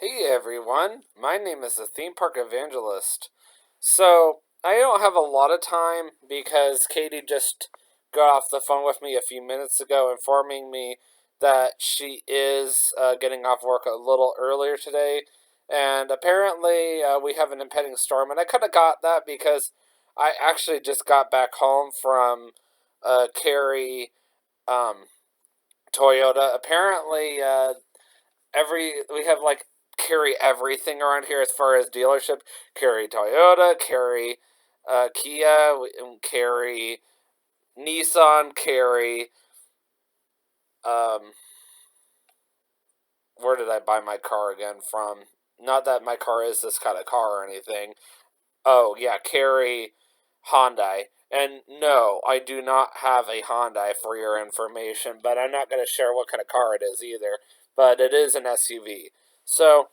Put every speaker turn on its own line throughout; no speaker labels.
Hey everyone, my name is the Theme Park Evangelist. So, I don't have a lot of time because Katie just got off the phone with me a few minutes ago informing me that she is getting off work a little earlier today. And apparently, we have an impending storm. And I could have got that because I actually just got back home from Cary um, Toyota. Apparently, we have like Cary everything around here as far as dealership. Cary Toyota, Cary Kia, Cary Nissan, Cary um where did I buy my car again from? Not that my car is this kind of car or anything. Oh yeah, Cary Hyundai. And no, I do not have a Hyundai for your information, but I'm not going to share what kind of car it is either. But it is an SUV. So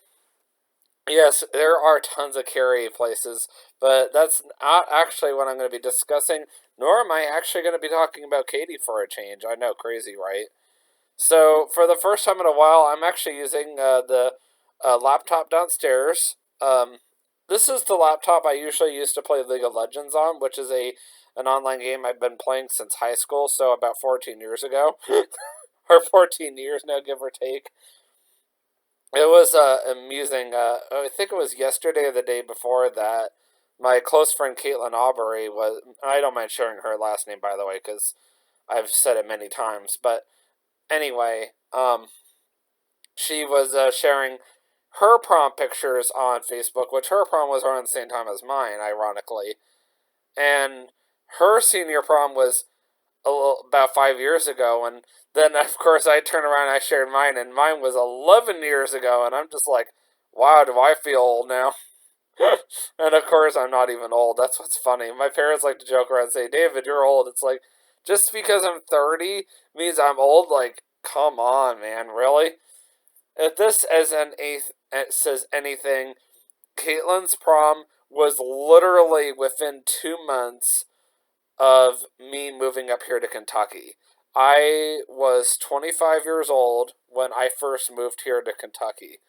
yes, there are tons of Cary places, but that's not actually what I'm going to be discussing, nor am I actually going to be talking about Katie for a change. I know, crazy, right? So, for the first time in a while, I'm actually using the laptop downstairs. This is the laptop I usually use to play League of Legends on, which is an online game I've been playing since high school, so about 14 years ago. Or 14 years now, give or take. It was amusing. I think it was yesterday or the day before that. My close friend Caitlin Aubrey was. I don't mind sharing her last name, by the way, because I've said it many times. But anyway, she was sharing her prom pictures on Facebook, which her prom was around the same time as mine, ironically. And her senior prom was about 5 years ago, and then of course I turned around and I shared mine, and mine was 11 years ago, and I'm just like, wow, do I feel old now? And of course I'm not even old. That's what's funny. My parents like to joke around and say, David, you're old. It's like, just because I'm 30 means I'm old? Like, come on, man, really? If this as an eighth says anything, Caitlin's prom was literally within 2 months of me moving up here to Kentucky. I was 25 years old when I first moved here to Kentucky.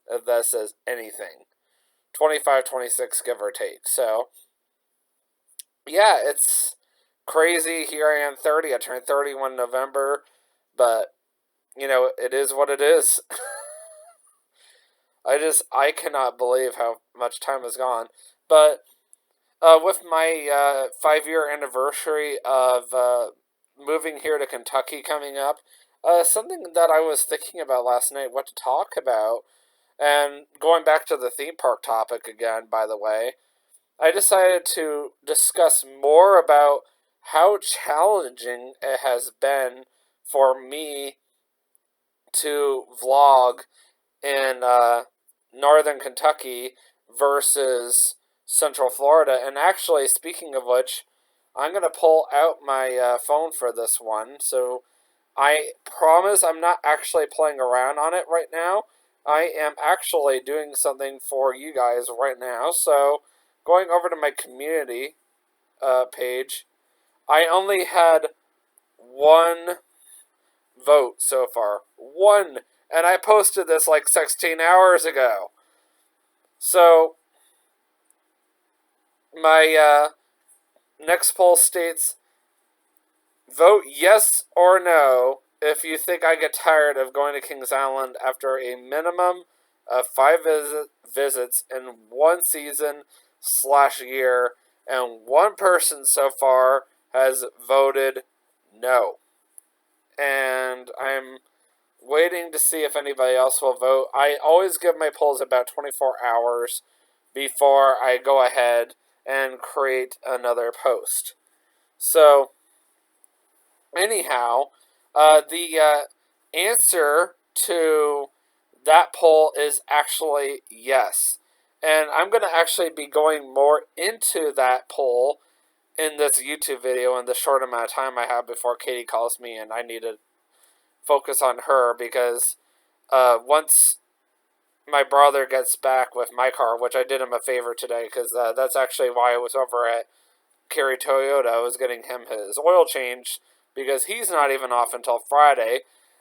If that says anything. 25, 26, give or take. So, yeah, it's crazy. Here I am 30. I turned 31 November. But, it is what it is. I cannot believe how much time has gone. But with my 5 year anniversary of moving here to Kentucky coming up, something that I was thinking about last night, what to talk about, and going back to the theme park topic again, by the way, I decided to discuss more about how challenging it has been for me to vlog in northern Kentucky versus Central Florida. And actually, speaking of which, I'm going to pull out my phone for this one. So I promise I'm not actually playing around on it right now. I am actually doing something for you guys right now. So going over to my community page, I only had one vote so far. One. And I posted this like 16 hours ago. So my next poll states, vote yes or no if you think I get tired of going to Kings Island after a minimum of 5 visits in one season / year, and one person so far has voted no. And I'm waiting to see if anybody else will vote. I always give my polls about 24 hours before I go ahead and create another post. So, anyhow, the answer to that poll is actually yes. And I'm going to actually be going more into that poll in this YouTube video in the short amount of time I have before Katie calls me and I need to focus on her because once my brother gets back with my car, which I did him a favor today because that's actually why I was over at Cary Toyota. I was getting him his oil change because he's not even off until Friday.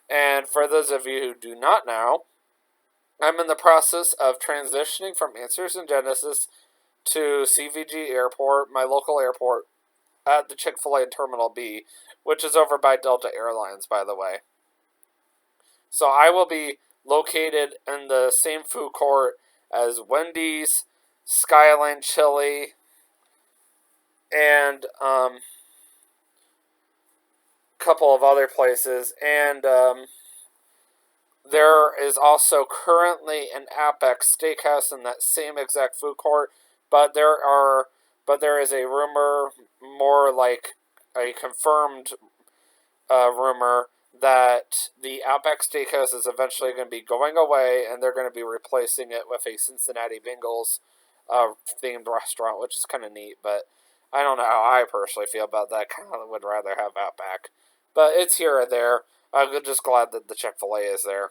And for those of you who do not know, I'm in the process of transitioning from Answers in Genesis to CVG Airport, my local airport, at the Chick-fil-A Terminal B, which is over by Delta Airlines, by the way. So I will be located in the same food court as Wendy's, Skyline Chili, and a couple of other places. And there is also currently an Outback Steakhouse in that same exact food court, but there is a rumor, more like a confirmed rumor, that the Outback Steakhouse is eventually going to be going away, and they're going to be replacing it with a Cincinnati Bengals themed restaurant, which is kind of neat. But I don't know how I personally feel about that. Kind of would rather have Outback, but it's here or there. I'm just glad that the Chick-fil-A is there,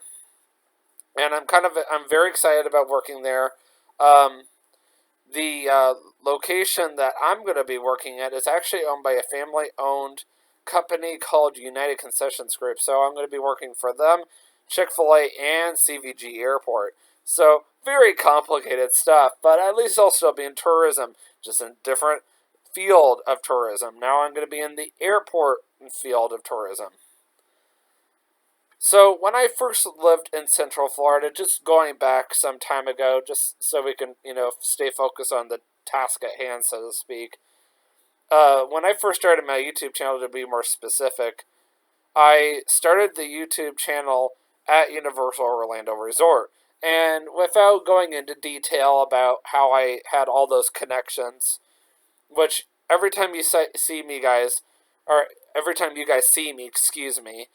and I'm very excited about working there. The location that I'm going to be working at is actually owned by a family-owned company called United Concessions Group. So I'm going to be working for them, Chick-fil-A, and CVG Airport. So very complicated stuff, but at least I'll still be in tourism, just in a different field of tourism. Now I'm going to be in the airport field of tourism. So when I first lived in Central Florida, just going back some time ago, just so we can, stay focused on the task at hand, so to speak. When I first started my YouTube channel, to be more specific, I started the YouTube channel at Universal Orlando Resort. And without going into detail about how I had all those connections, which every time you see me, guys, or every time you guys see me, excuse me,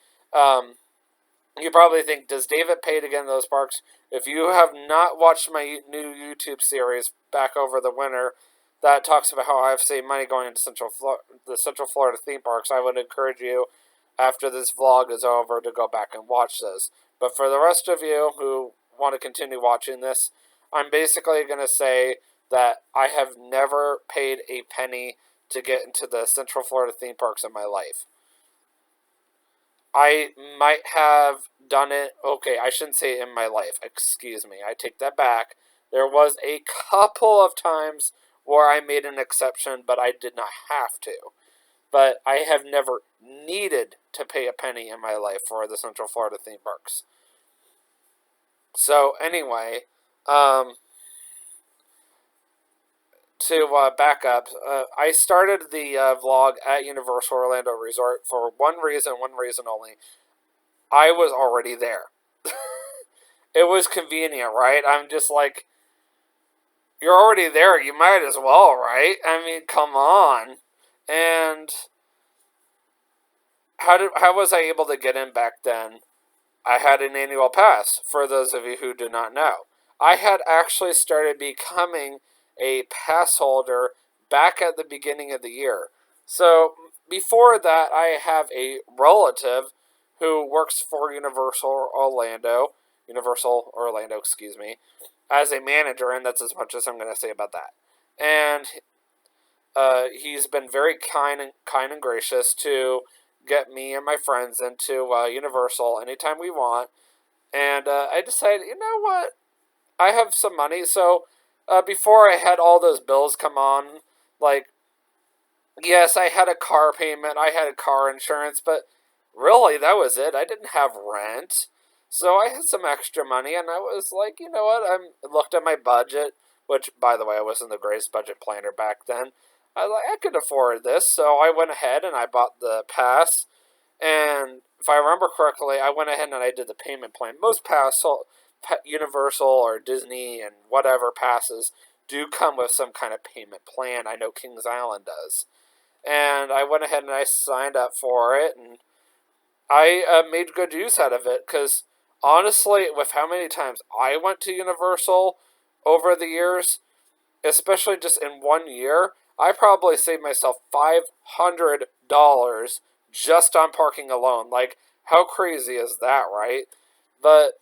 you probably think, does David pay to get in those parks? If you have not watched my new YouTube series back over the winter that talks about how I've saved money going into the Central Florida theme parks, I would encourage you, after this vlog is over, to go back and watch those. But for the rest of you who want to continue watching this, I'm basically going to say that I have never paid a penny to get into the Central Florida theme parks in my life. I might have done it. Okay, I shouldn't say in my life. Excuse me. I take that back. There was a couple of times where I made an exception, but I did not have to. But I have never needed to pay a penny in my life for the Central Florida theme parks. So anyway, to back up, I started the vlog at Universal Orlando Resort for one reason only. I was already there. It was convenient, right? I'm just like, you're already there, you might as well, right? I mean, come on. And how was I able to get in back then? I had an annual pass, for those of you who do not know. I had actually started becoming a pass holder back at the beginning of the year. So before that, I have a relative who works for Universal Orlando, excuse me, as a manager, and that's as much as I'm going to say about that. And he's been very kind and gracious to get me and my friends into Universal anytime we want. And I decided, you know what? I have some money, so before I had all those bills come on, like, yes, I had a car payment, I had a car insurance, but really, that was it. I didn't have rent. So I had some extra money, and I was like, you know what? I looked at my budget, which, by the way, I wasn't the greatest budget planner back then. I was like, I could afford this, so I went ahead and I bought the pass. And if I remember correctly, I went ahead and I did the payment plan. Most Universal or Disney and whatever passes do come with some kind of payment plan. I know Kings Island does. And I went ahead and I signed up for it, and I made good use out of it, because honestly, with how many times I went to Universal over the years, especially just in one year, I probably saved myself $500 just on parking alone. Like, how crazy is that, right? But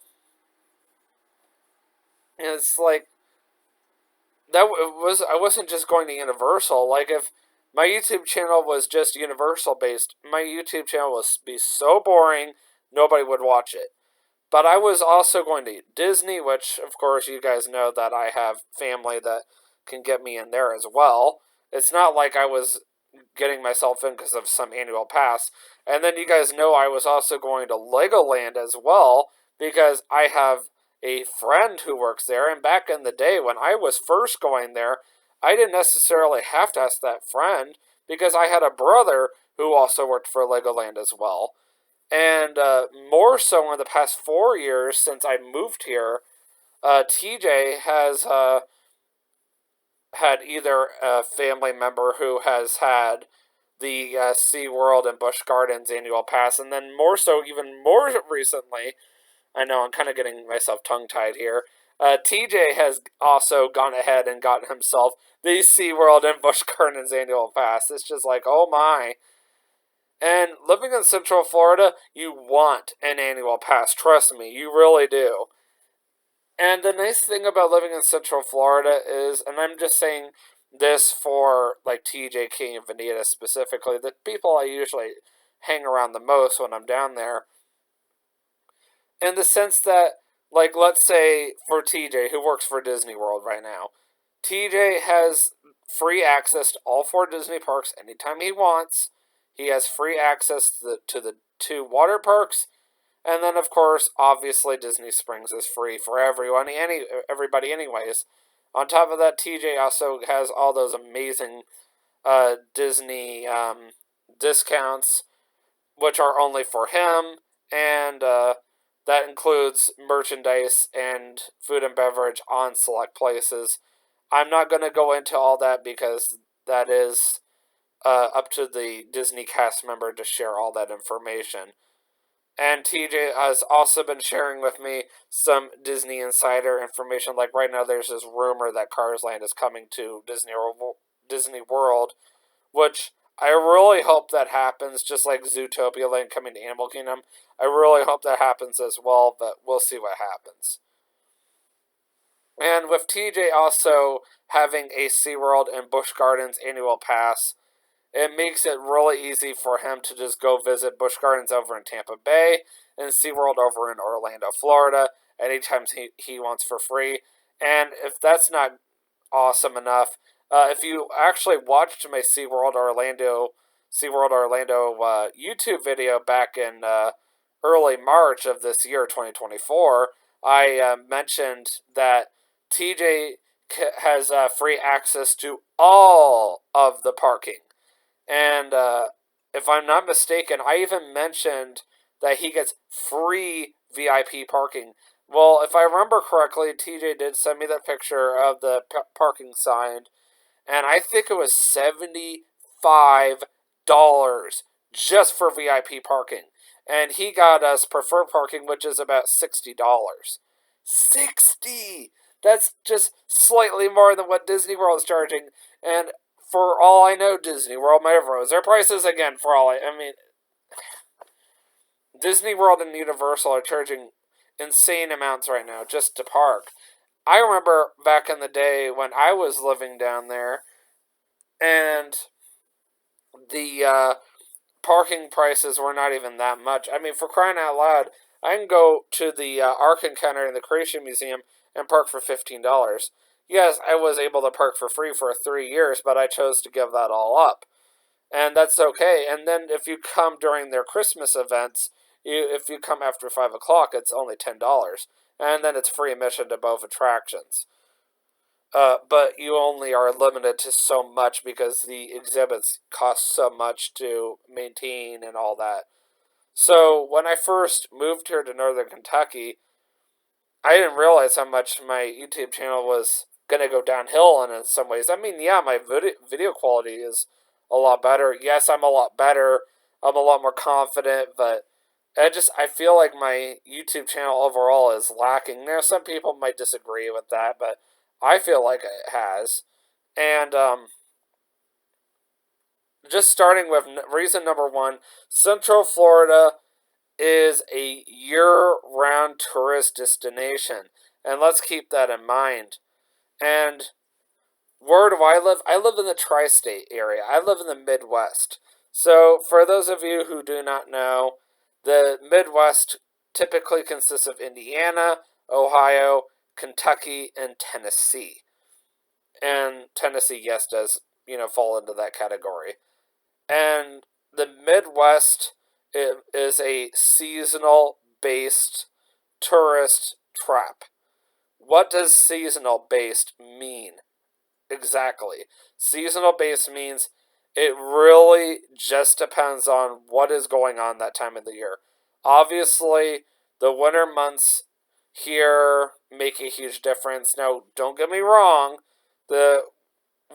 it's like, I wasn't just going to Universal. Like, if my YouTube channel was just Universal based, my YouTube channel would be so boring, nobody would watch it. But I was also going to Disney, which, of course, you guys know that I have family that can get me in there as well. It's not like I was getting myself in because of some annual pass. And then you guys know I was also going to Legoland as well because I have a friend who works there. And back in the day when I was first going there, I didn't necessarily have to ask that friend because I had a brother who also worked for Legoland as well. And more so in the past 4 years since I moved here, TJ has had either a family member who has had the SeaWorld and Busch Gardens annual pass, and then more so, even more recently, I know I'm kind of getting myself tongue-tied here, TJ has also gone ahead and gotten himself the SeaWorld and Busch Gardens annual pass. It's just like, oh my. And living in Central Florida, you want an annual pass. Trust me, you really do. And the nice thing about living in Central Florida is, and I'm just saying this for like TJ King and Vanita specifically, the people I usually hang around the most when I'm down there, in the sense that, like, let's say for TJ, who works for Disney World right now, TJ has free access to all 4 Disney parks anytime he wants. He has free access to the 2 water parks, and then, of course, obviously, Disney Springs is free for everyone, everybody, anyways. On top of that, TJ also has all those amazing Disney discounts, which are only for him, and that includes merchandise and food and beverage on select places. I'm not going to go into all that because that is up to the Disney cast member to share all that information. And TJ has also been sharing with me some Disney insider information. Like right now, there's this rumor that Cars Land is coming to Disney World, which I really hope that happens. Just like Zootopia Land coming to Animal Kingdom, I really hope that happens as well. But we'll see what happens. And with TJ also having a SeaWorld and Busch Gardens annual pass, it makes it really easy for him to just go visit Busch Gardens over in Tampa Bay and SeaWorld over in Orlando, Florida, anytime he wants for free. And if that's not awesome enough, if you actually watched my SeaWorld Orlando YouTube video back in early March of this year, 2024, I mentioned that TJ has free access to all of the parking. And if I'm not mistaken, I even mentioned that he gets free VIP parking. Well, if I remember correctly, TJ did send me that picture of the parking sign, and I think it was $75 just for VIP parking. And he got us preferred parking, which is about $60. 60! That's just slightly more than what Disney World is charging. And for all I know, Disney World might have rose their prices again. For all I mean, Disney World and Universal are charging insane amounts right now just to park. I remember back in the day when I was living down there, and the parking prices were not even that much. I mean, for crying out loud, I can go to the Ark Encounter in the Creation Museum and park for $15. Yes, I was able to park for free for 3 years, but I chose to give that all up. And that's okay. And then if you come during their Christmas events, if you come after 5 o'clock, it's only $10. And then it's free admission to both attractions. But you only are limited to so much because the exhibits cost so much to maintain and all that. So when I first moved here to Northern Kentucky, I didn't realize how much my YouTube channel was going to go downhill in some ways. I mean, yeah, my video quality is a lot better. Yes, I'm a lot better. I'm a lot more confident, but I feel like my YouTube channel overall is lacking. Now, some people might disagree with that, but I feel like it has. And just starting with reason number 1, Central Florida is a year-round tourist destination. And let's keep that in mind. And where do I live? I live in the tri-state area. I live in the Midwest. So for those of you who do not know, the Midwest typically consists of Indiana, Ohio, Kentucky, and Tennessee. And Tennessee, yes, does, fall into that category. And the Midwest is a seasonal based tourist trap. What does seasonal based mean? Exactly. Seasonal based means it really just depends on what is going on that time of the year. Obviously, the winter months here make a huge difference. Now, don't get me wrong, the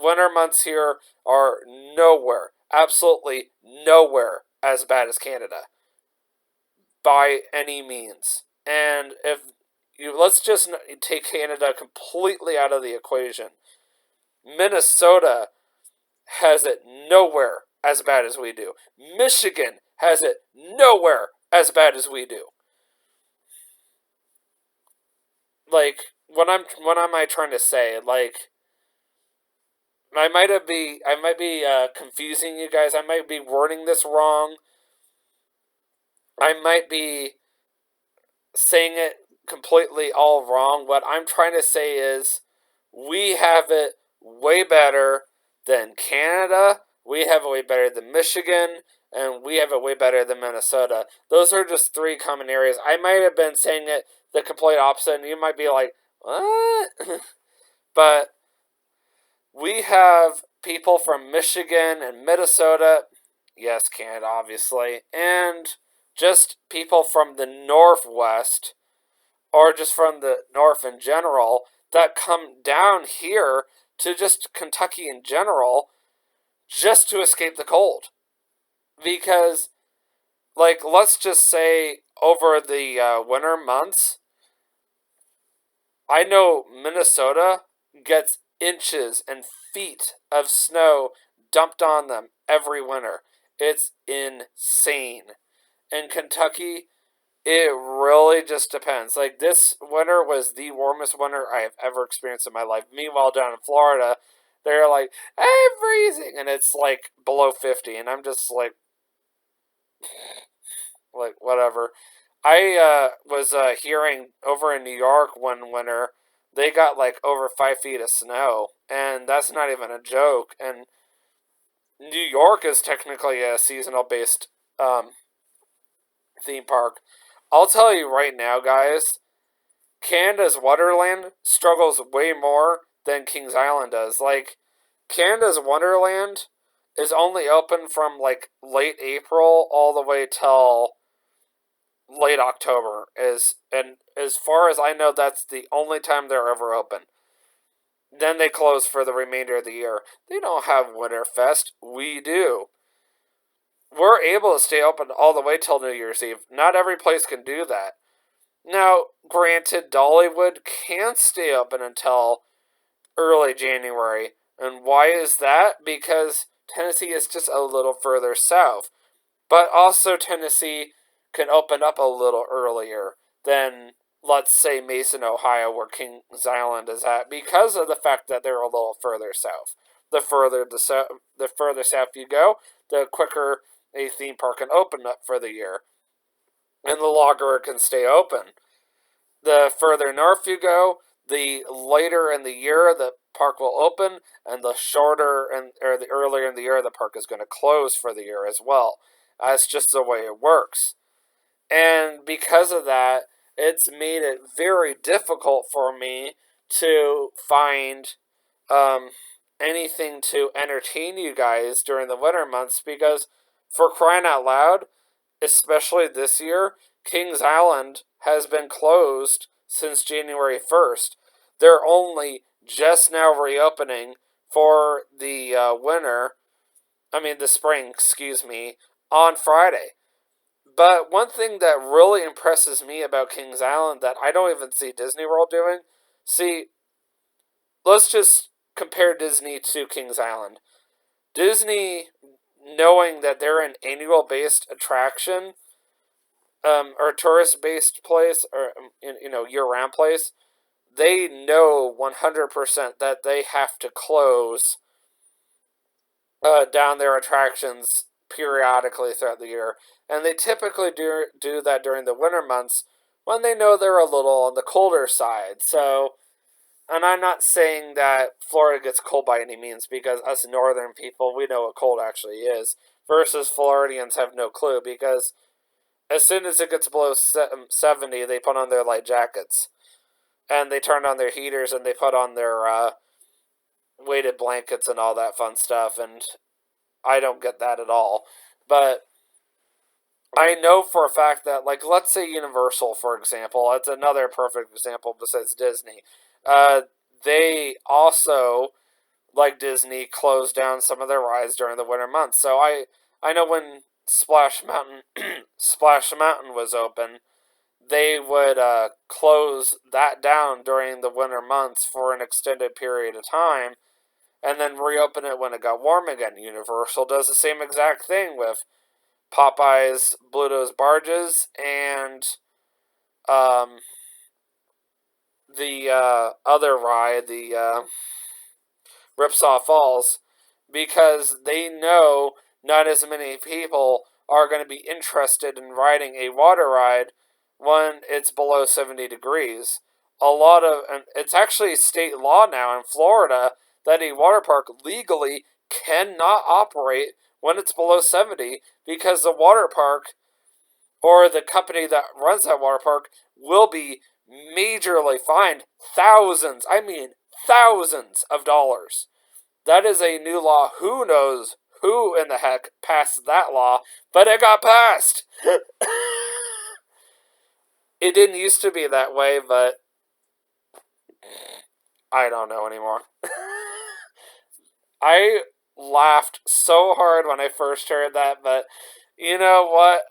winter months here are nowhere, absolutely nowhere as bad as Canada by any means. And if let's just take Canada completely out of the equation. Minnesota has it nowhere as bad as we do. Michigan has it nowhere as bad as we do. Like, what am I trying to say? Like, I might be confusing you guys. I might be wording this wrong. I might be saying it completely all wrong. What I'm trying to say is we have it way better than Canada. We have it way better than Michigan. And we have it way better than Minnesota. Those are just three common areas. I might have been saying it the complete opposite, and you might be like, what? But we have people from Michigan and Minnesota, yes, Canada, obviously, and just people from the Northwest, or just from the North in general, that come down here to just Kentucky in general just to escape the cold. Because, like, let's just say over the winter months, I know Minnesota gets inches and feet of snow dumped on them every winter. It's insane. In Kentucky, it really just depends. Like, this winter was the warmest winter I have ever experienced in my life. Meanwhile, down in Florida, they're like, hey, freezing, and it's like below 50, and I'm just like, whatever. I was hearing over in New York one winter, they got like over 5 feet of snow, and that's not even a joke. And New York is technically a seasonal based theme park. I'll tell you right now, guys, Canada's Wonderland struggles way more than Kings Island does. Like, Canada's Wonderland is only open from like late April all the way till late October, and as far as I know, that's the only time they're ever open. Then they close for the remainder of the year. They don't have Winterfest. We do. We're able to stay open all the way till New Year's Eve. Not every place can do that. Now, granted, Dollywood can stay open until early January. And why is that? Because Tennessee is just a little further south. But also, Tennessee can open up a little earlier than, let's say, Mason, Ohio, where Kings Island is at, because of the fact that they're a little further south. The further south you go, the quicker a theme park can open up for the year, and the longer it can stay open. The further north you go, the later in the year the park will open, and the shorter or the earlier in the year the park is going to close for the year as well. That's just the way it works. And because of that, it's made it very difficult for me to find anything to entertain you guys during the winter months, because for crying out loud, especially this year, Kings Island has been closed since January 1st. They're only just now reopening for the the spring, excuse me, on Friday. But one thing that really impresses me about Kings Island that I don't even see Disney World doing, see, let's just compare Disney to Kings Island. Disney, knowing that they're an annual based attraction, or tourist based place, or year round place, they know 100% that they have to close down their attractions periodically throughout the year. And they typically do that during the winter months when they know they're a little on the colder side. So, and I'm not saying that Florida gets cold by any means, because us northern people, we know what cold actually is, versus Floridians have no clue, because as soon as it gets below 70, they put on their light jackets. And they turn on their heaters, and they put on their weighted blankets and all that fun stuff. And I don't get that at all. But I know for a fact that, like, let's say Universal, for example, it's another perfect example besides Disney. They also, like Disney, closed down some of their rides during the winter months. So I know when Splash Mountain Splash Mountain was open, they would close that down during the winter months for an extended period of time, and then reopen it when it got warm again. Universal does the same exact thing with Popeye's Bluto's Barges and um, the other ride, the Ripsaw Falls, because they know not as many people are going to be interested in riding a water ride when it's below 70 degrees. And it's actually state law now in Florida that a water park legally cannot operate when it's below 70, because the water park or the company that runs that water park will be majorly fined thousands, I mean thousands of dollars. That is a new law. Who knows who in the heck passed that law, but it got passed. It didn't used to be that way, but I don't know anymore. I laughed so hard when I first heard that, but you know what?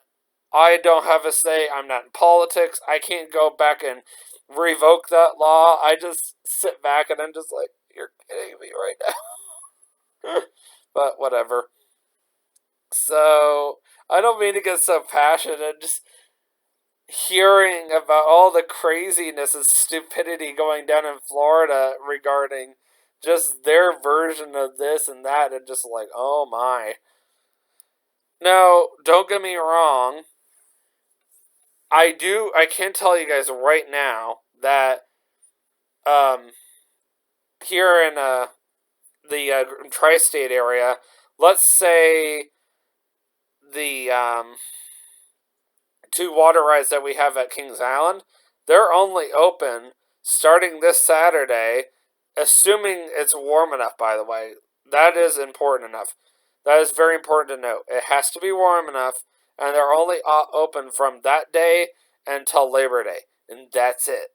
I don't have a say. I'm not in politics. I can't go back and revoke that law. I just sit back and I'm just like, you're kidding me right now. But whatever. So, I don't mean to get so passionate. Just hearing about all the craziness and stupidity going down in Florida regarding just their version of this and that, and just like, oh my. Now, don't get me wrong. I can tell you guys right now that um, here in the tri-state area, let's say the two water rides that we have at Kings Island, they're only open starting this Saturday, assuming it's warm enough, by the way. That is important enough. That is very important to note. It has to be warm enough, and they're only open from that day until Labor Day, and that's it.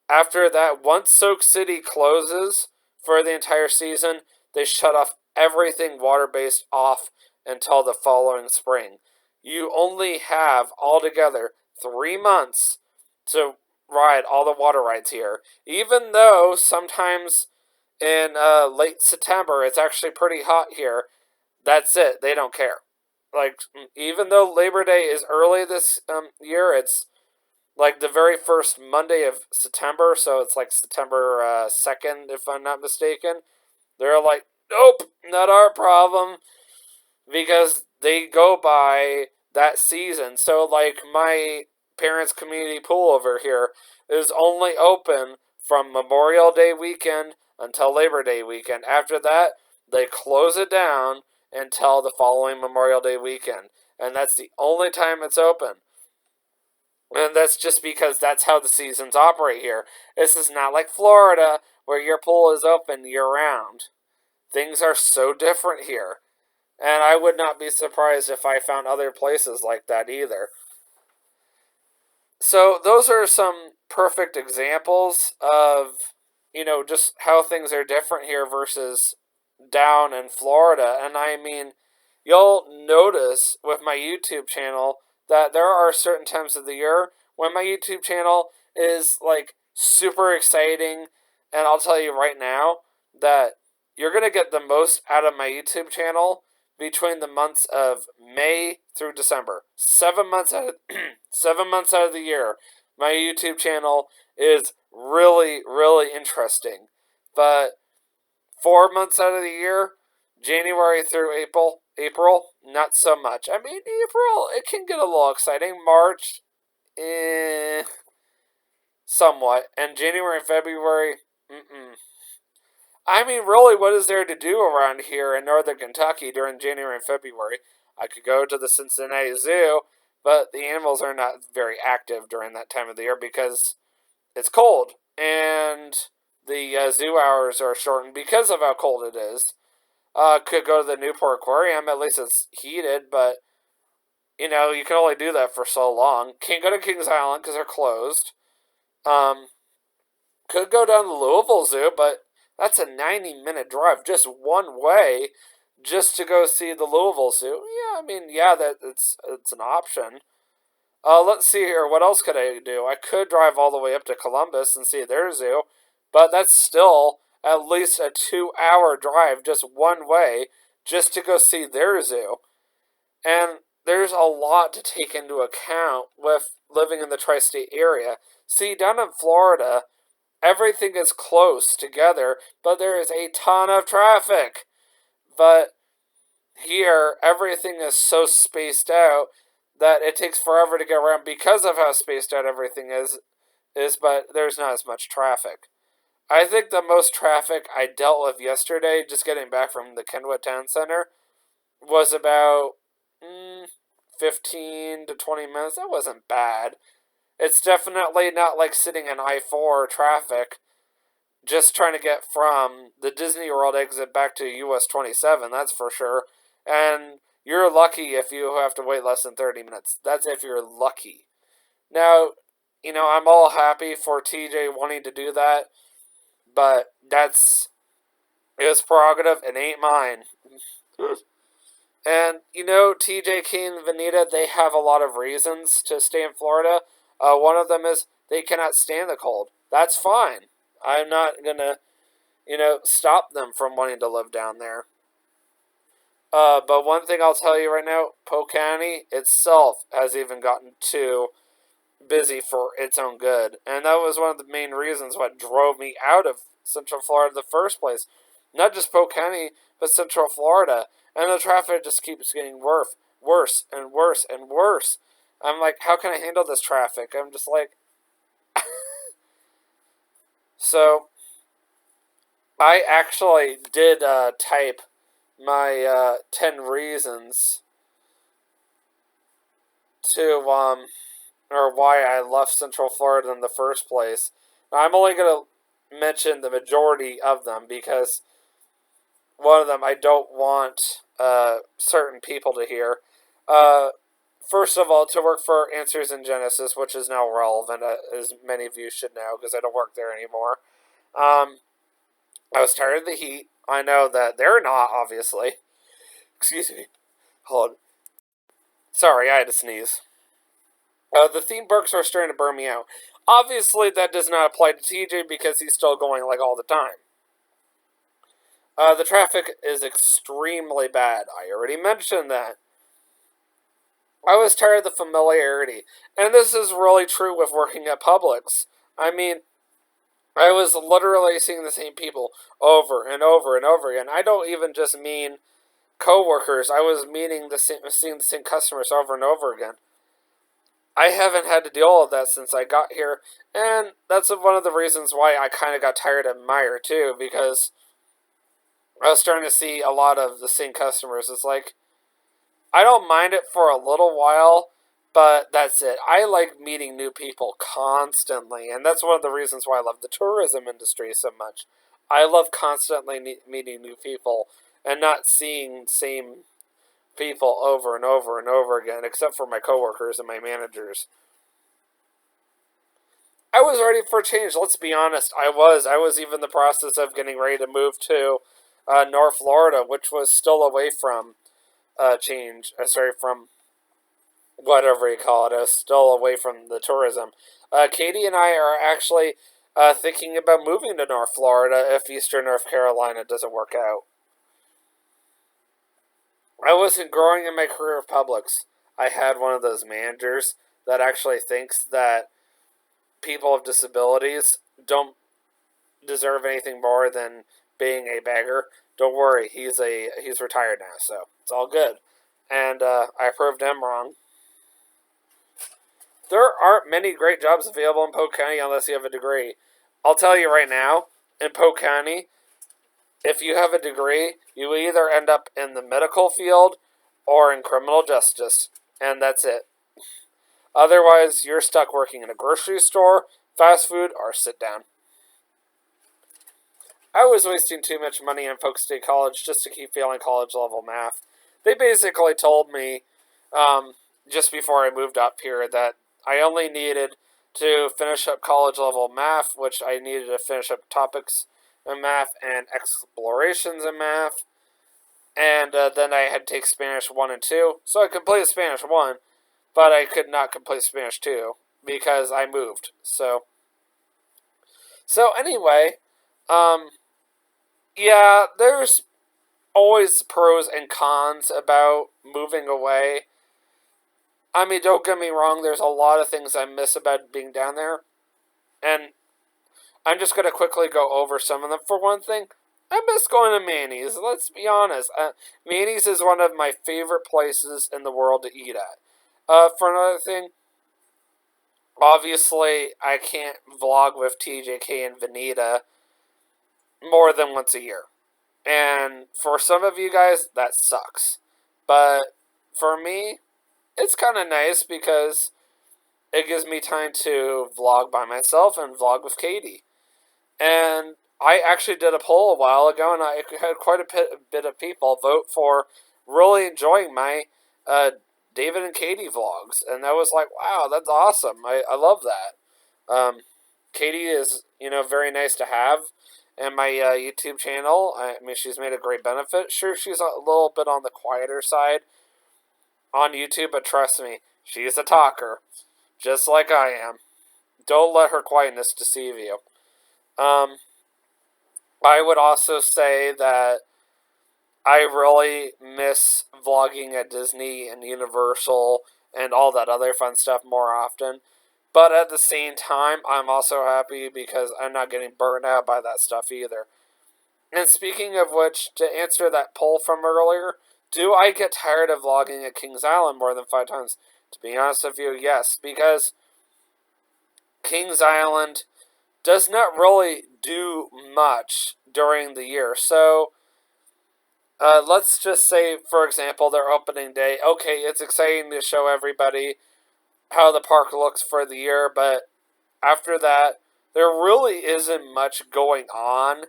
After that, once Soak City closes for the entire season, they shut off everything water-based off until the following spring. You only have altogether 3 months to ride all the water rides here. Even though sometimes in late September it's actually pretty hot here, that's it. They don't care. Like, even though Labor Day is early this year, it's like the very first Monday of September, so it's like September 2nd, if I'm not mistaken. They're like, nope, not our problem, because they go by that season. So, like, my parents' community pool over here is only open from Memorial Day weekend until Labor Day weekend. After that, they close it down until the following Memorial Day weekend. And that's the only time it's open. And that's just because that's how the seasons operate here. This is not like Florida, where your pool is open year-round. Things are so different here. And I would not be surprised if I found other places like that either. So those are some perfect examples of, just how things are different here versus down in Florida. And I mean, you'll notice with my YouTube channel that there are certain times of the year when my YouTube channel is like super exciting. And I'll tell you right now that you're going to get the most out of my YouTube channel between the months of May through December. 7 months out of 7 months out of the year, my YouTube channel is really, really interesting. But 4 months out of the year, January through April, not so much. I mean, April, it can get a little exciting. March, eh. somewhat. And January and February, mm-mm. I mean, really, what is there to do around here in northern Kentucky during January and February? I could go to the Cincinnati Zoo, but the animals are not very active during that time of the year because it's cold and the zoo hours are shortened because of how cold it is. Could go to the Newport Aquarium, at least it's heated, but you can only do that for so long. Can't go to Kings Island because they're closed. Um, could go down to the Louisville Zoo, but that's a 90-minute drive just one way just to go see the Louisville Zoo. Yeah, I mean, yeah, it's an option. Let's see here. What else could I do? I could drive all the way up to Columbus and see their zoo, but that's still at least a 2-hour drive just one way just to go see their zoo. And there's a lot to take into account with living in the tri-state area. See, down in Florida, everything is close together, but there is a ton of traffic. But here, everything is so spaced out that it takes forever to get around because of how spaced out everything is, but there's not as much traffic. I think the most traffic I dealt with yesterday, just getting back from the Kenwood Town Center, was about 15 to 20 minutes. That wasn't bad. It's definitely not like sitting in I-4 traffic just trying to get from the Disney World exit back to US 27, that's for sure. And you're lucky if you have to wait less than 30 minutes. That's if you're lucky. Now, I'm all happy for TJ wanting to do that, but that's his prerogative. It ain't mine. And, TJ, Kane, and Vanita, they have a lot of reasons to stay in Florida. One of them is they cannot stand the cold. That's fine. I'm not going to, stop them from wanting to live down there. But one thing I'll tell you right now, Polk County itself has even gotten too busy for its own good. And that was one of the main reasons what drove me out of Central Florida in the first place. Not just Polk County, but Central Florida. And the traffic just keeps getting worse and worse and worse. I'm like, how can I handle this traffic? I'm just like... So, I actually did type my 10 reasons to, or why I left Central Florida in the first place. Now, I'm only going to mention the majority of them because one of them I don't want certain people to hear. First of all, to work for Answers in Genesis, which is now relevant, as many of you should know, because I don't work there anymore. I was tired of the heat. I know that they're not, obviously. Excuse me. Hold on. Sorry, I had to sneeze. The theme parks are starting to burn me out. Obviously, that does not apply to TJ because he's still going like all the time. The traffic is extremely bad. I already mentioned that. I was tired of the familiarity. And this is really true with working at Publix. I mean, I was literally seeing the same people over and over and over again. I don't even just mean co-workers. I was seeing the same customers over and over again. I haven't had to deal with that since I got here. And that's one of the reasons why I kind of got tired of Meijer, too. Because I was starting to see a lot of the same customers. It's like, I don't mind it for a little while, but that's it. I like meeting new people constantly, and that's one of the reasons why I love the tourism industry so much. I love constantly meeting new people and not seeing same people over and over and over again, except for my coworkers and my managers. I was ready for a change, let's be honest. I was even in the process of getting ready to move to North Florida, which was still away from from whatever you call it. I was still away from the tourism. Katie and I are actually thinking about moving to North Florida if Eastern North Carolina doesn't work out. I wasn't growing in my career of Publix. I had one of those managers that actually thinks that people with disabilities don't deserve anything more than being a beggar. Don't worry, he's retired now, so it's all good. And I proved him wrong. there aren't many great jobs available in Polk County unless you have a degree. I'll tell you right now, in Polk County, if you have a degree, you either end up in the medical field or in criminal justice, and that's it. Otherwise, you're stuck working in a grocery store, fast food, or sit down. I was wasting too much money in Polk State College just to keep failing college level math. They basically told me just before I moved up here that I only needed to finish up college level math, which I needed to finish up topics in math and explorations in math. And then I had to take Spanish 1 and 2. So I completed Spanish 1, but I could not complete Spanish 2 because I moved. So anyway, yeah, there's always pros and cons about moving away. I mean, don't get me wrong, there's a lot of things I miss about being down there. And I'm just going to quickly go over some of them. For one thing, I miss going to Manny's. Let's be honest. Manny's is one of my favorite places in the world to eat at. For another thing, obviously, I can't vlog with TJK and Vanita more than once a year. And for some of you guys, that sucks. But for me, it's kind of nice because it gives me time to vlog by myself and vlog with Katie. And I actually did a poll a while ago, and I had quite a bit of people vote for really enjoying my David and Katie vlogs. And that was like, wow, that's awesome. I love that. Katie is, very nice to have. And my YouTube channel, I mean, she's made a great benefit. Sure, she's a little bit on the quieter side on YouTube, but trust me, she's a talker, just like I am. Don't let her quietness deceive you. I would also say that I really miss vlogging at Disney and Universal and all that other fun stuff more often. But at the same time, I'm also happy because I'm not getting burnt out by that stuff either. And speaking of which, to answer that poll from earlier, do I get tired of vlogging at Kings Island more than 5 times? To be honest with you, yes, because Kings Island does not really do much during the year. So, let's just say, for example, their opening day. Okay, it's exciting to show everybody how the park looks for the year, but after that, there really isn't much going on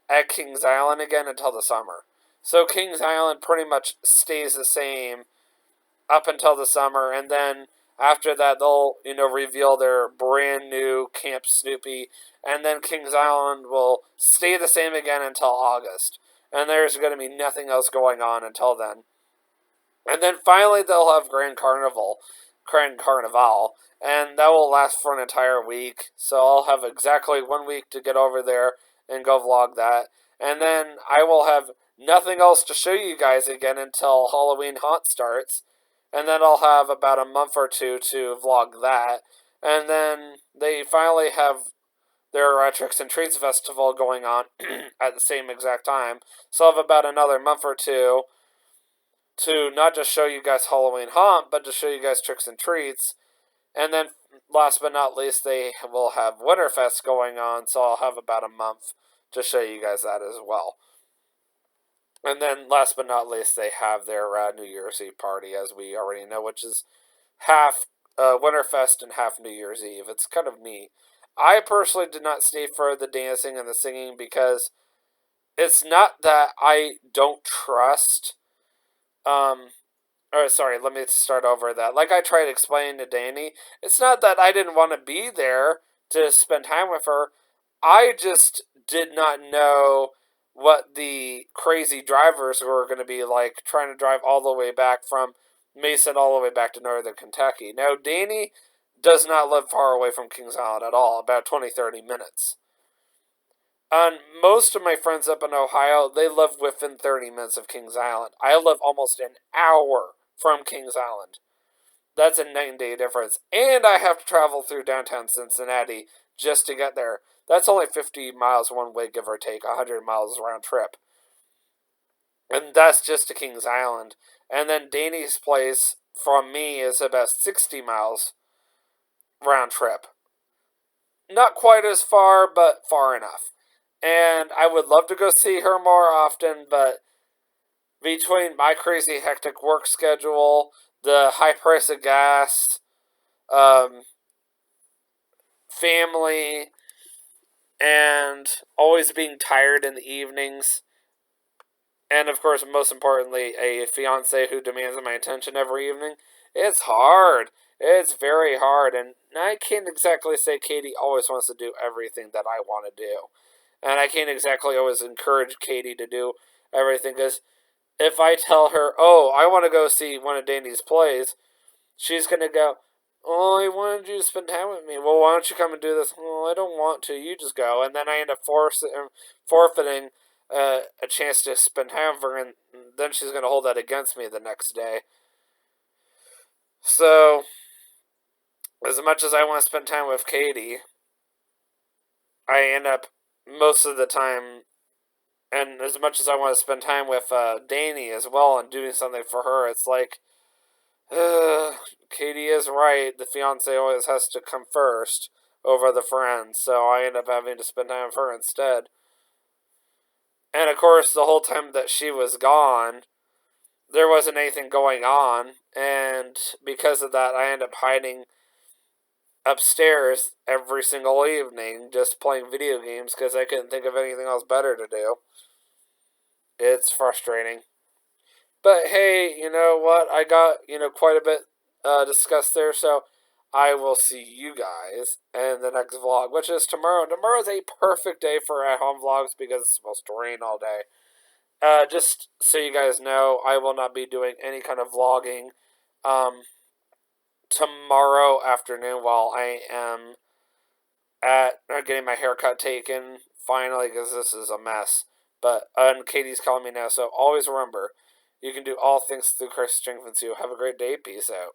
at Kings Island again until the summer. So Kings Island pretty much stays the same up until the summer, and then after that they'll, reveal their brand new Camp Snoopy, and then Kings Island will stay the same again until August. And there's going to be nothing else going on until then. And then finally they'll have Grand Carnival, and that will last for an entire week. So I'll have exactly 1 week to get over there and go vlog that. And then I will have nothing else to show you guys again until Halloween Haunt starts. And then I'll have about a month or two to vlog that. And then they finally have their Tricks and Treats Festival going on at the same exact time. So I'll have about another month or two to not just show you guys Halloween Haunt, but to show you guys Tricks and Treats. And then, last but not least, they will have Winterfest going on, so I'll have about a month to show you guys that as well. And then, last but not least, they have their New Year's Eve party, as we already know, which is half Winterfest and half New Year's Eve. It's kind of neat. I personally did not stay for the dancing and the singing because it's not that I don't trust sorry, let me start over that. Like I tried explaining to Danny, it's not that I didn't want to be there to spend time with her. I just did not know what the crazy drivers were going to be like trying to drive all the way back from Mason all the way back to northern Kentucky. Now, Danny does not live far away from Kings Island at all, about 20-30 minutes. And most of my friends up in Ohio, they live within 30 minutes of Kings Island. I live almost an hour from Kings Island. That's a night and day difference. And I have to travel through downtown Cincinnati just to get there. That's only 50 miles one way, give or take, 100 miles round trip. And that's just to Kings Island. And then Danny's place from me is about 60 miles round trip. Not quite as far, but far enough. And I would love to go see her more often, but between my crazy hectic work schedule, the high price of gas, um, family, and always being tired in the evenings, and of course, most importantly, a fiance who demands my attention every evening, it's hard. It's very hard, and I can't exactly say Katie always wants to do everything that I want to do. And I can't exactly always encourage Katie to do everything, because if I tell her, oh, I want to go see one of Danny's plays, she's going to go, oh, I wanted you to spend time with me. Well, why don't you come and do this? Well, I don't want to. You just go. And then I end up forfeiting a chance to spend time with her, and then she's going to hold that against me the next day. So, as much as I want to spend time with Katie, I end up most of the time, and as much as I want to spend time with Danny as well and doing something for her, it's like, Katie is right. The fiance always has to come first over the friends, so I end up having to spend time with her instead. And of course, the whole time that she was gone, there wasn't anything going on, and because of that, I end up hiding upstairs every single evening just playing video games because I couldn't think of anything else better to do. It's frustrating. But hey, you know what? I got, quite a bit discussed there, so I will see you guys in the next vlog, which is tomorrow. Tomorrow's a perfect day for at-home vlogs because it's supposed to rain all day. Just so you guys know, I will not be doing any kind of vlogging tomorrow afternoon while I am at getting my haircut taken finally, because this is a mess. But Katie's calling me now, so always remember, you can do all things through Christ strengthens you. Have a great day. Peace out.